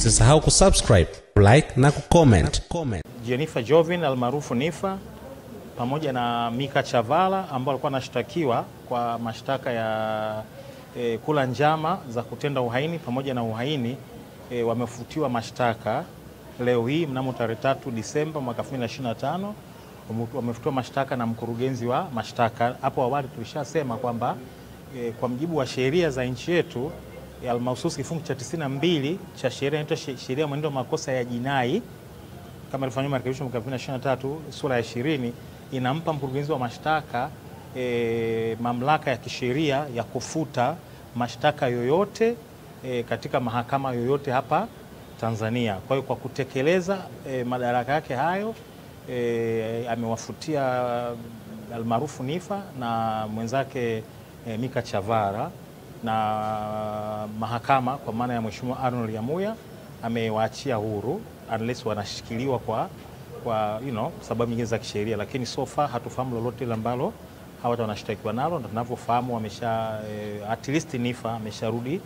usisahau kusubscribe, like na kucomment. Jennifer Jovin almaarufu Nifa pamoja na Mika Chavala ambao walikuwa wanashtakiwa kwa mashtaka ya kula njama za kutenda uhaini pamoja na uhaini, wamefutiwa mashtaka leo hii mnamo tarehe 3 Disemba mwaka 2025. Wamefutiwa mashtaka na mkurugenzi wa mashtaka. Hapo awali tulishasema kwamba kwa mjibu wa sheria za nchi yetu almahususi kifungu cha 92 cha sheria inaitwa sheria mwenendo wa makosa ya jinai kama ilifanywa marekebisho mwaka 2023 sura ya 20, inampa mkurugenzi wa mashtaka mamlaka ya kisheria ya kufuta mashtaka yoyote katika mahakama yoyote hapa Tanzania. Kwa hiyo kwa kutekeleza madaraka yake hayo amewafutia almaarufu Nifa na mwenzake Mika Chavala, na mahakama kwa maana ya Mheshimiwa Arnold Yamuya amewaachia huru unless wanashikiliwa kwa sababu nyingine za kisheria, lakini so far hatufahamu lolote ile ambalo hawa wanashtakiwa nalo, na tunavyofahamu wamesha at least Nifa amesharudi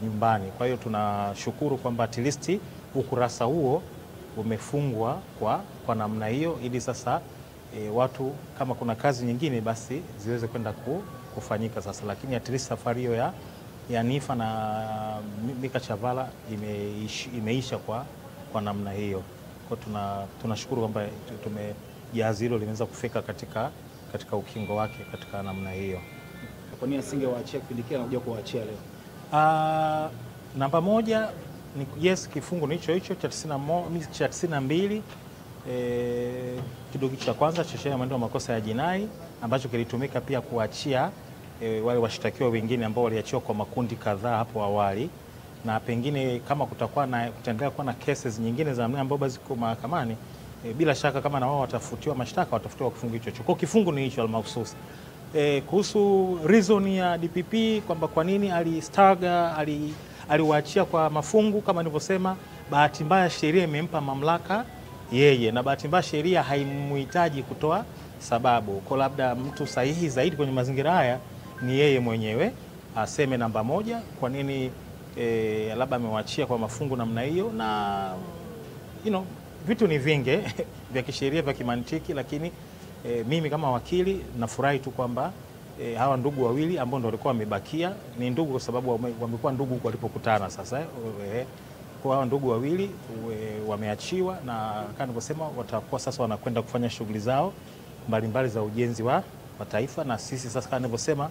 nyumbani. Kwa hiyo tunashukuru kwamba at least ukurasa huo umefungwa kwa namna hiyo, ili sasa watu kama kuna kazi nyingine basi ziweze kwenda kufanyika sasa, lakini at least safari hiyo ya Nifa na Mika Chavala imeisha kwa namna hiyo. Kwa tunashukuru kwamba jahazi hilo limeweza kufika katika ukingo wake katika namna hiyo. Kwa nini asingewaachia kipindi kile na kuja kuwaachia leo? Namba moja ni yes, kifungu ni hicho cha 92 kidogo cha kwanza cha sheria ya mwenendo wa makosa ya jinai ambacho kilitumika pia kuachia wale washtakiwa wengine ambao waliachiwa kwa makundi kadhaa hapo awali, na pengine kama kutaendelea kuwa na cases nyingine za ambao ziko mahakamani, bila shaka kama na wao watafutiwa mashtaka, watafutiwa kifungu hicho. Kwa kifungu ni hicho almahususi. Kuhusu reason ya DPP kwamba kwa nini aliwaachia kwa mafungu, kama nilivyosema, bahati mbaya sheria imempa mamlaka yeye, na bahati mbaya sheria haimhitaji kutoa sababu. Kwa labda mtu sahihi zaidi kwenye mazingira haya ni yeye mwenyewe aseme namba moja kwa nini labda amewaachia kwa mafungu namna hiyo. Na vitu ni vingi vya kisheria vya kimantiki, lakini mimi kama wakili nafurahi tu kwamba hawa ndugu wawili ambao ndio walikuwa wamebakia ni ndugu kwa sababu wamekuwa ndugu walipokutana. Sasa kwa hawa ndugu wawili wameachiwa, na kama nilivyosema watakuwa sasa wanakwenda kufanya shughuli zao mbalimbali za ujenzi wa taifa, na sisi sasa kama nilivyosema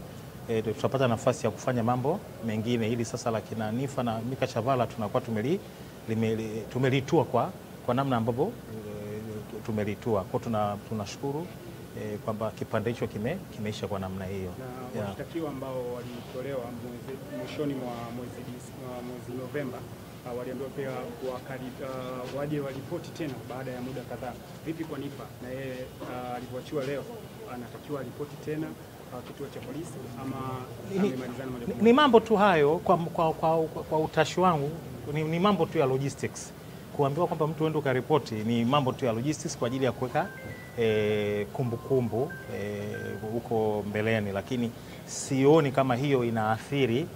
tutapata nafasi ya kufanya mambo mengine, ili sasa la kina Nifa na Mika Chavala tunakuwa tumelitua kwa namna ambapo tumelitua. Kwa tunashukuru kwamba kipande hicho kimeisha kwa namna hiyo. Na washtakiwa ambao walitolewa mwishoni mwa mwezi Novemba waliambiwa pia waje walipoti tena baada ya muda kadhaa. Vipi kwa Nifa? Na yeye alipoachiwa leo anatakiwa alipoti tena kituo cha polisi ama amemalizana moja kwa moja? Ni mambo tu hayo kwa utashi wangu, ni mambo tu ya logistics. Kuambiwa kwamba mtu uende ukaripoti ni mambo tu ya logistics kwa ajili ya kuweka kumbukumbu huko mbeleni, lakini sioni kama hiyo inaathiri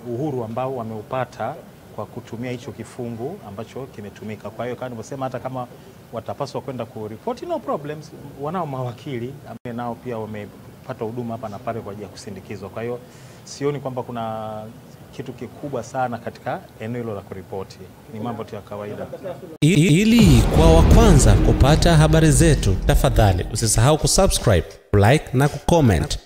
uhuru ambao wameupata kwa kutumia hicho kifungu ambacho kimetumika. Kwa hiyo kama nilivyosema, hata kama watapaswa kwenda kuripoti, no problems, wanao mawakili ambao nao pia wamepata huduma hapa na pale kwa ajili ya kusindikizwa. Kwa hiyo sioni kwamba kuna kitu kikubwa sana katika eneo hilo la kuripoti, ni mambo tu ya kawaida. Ili kwa wa kwanza kupata habari zetu, tafadhali usisahau kusubscribe, like na kucomment.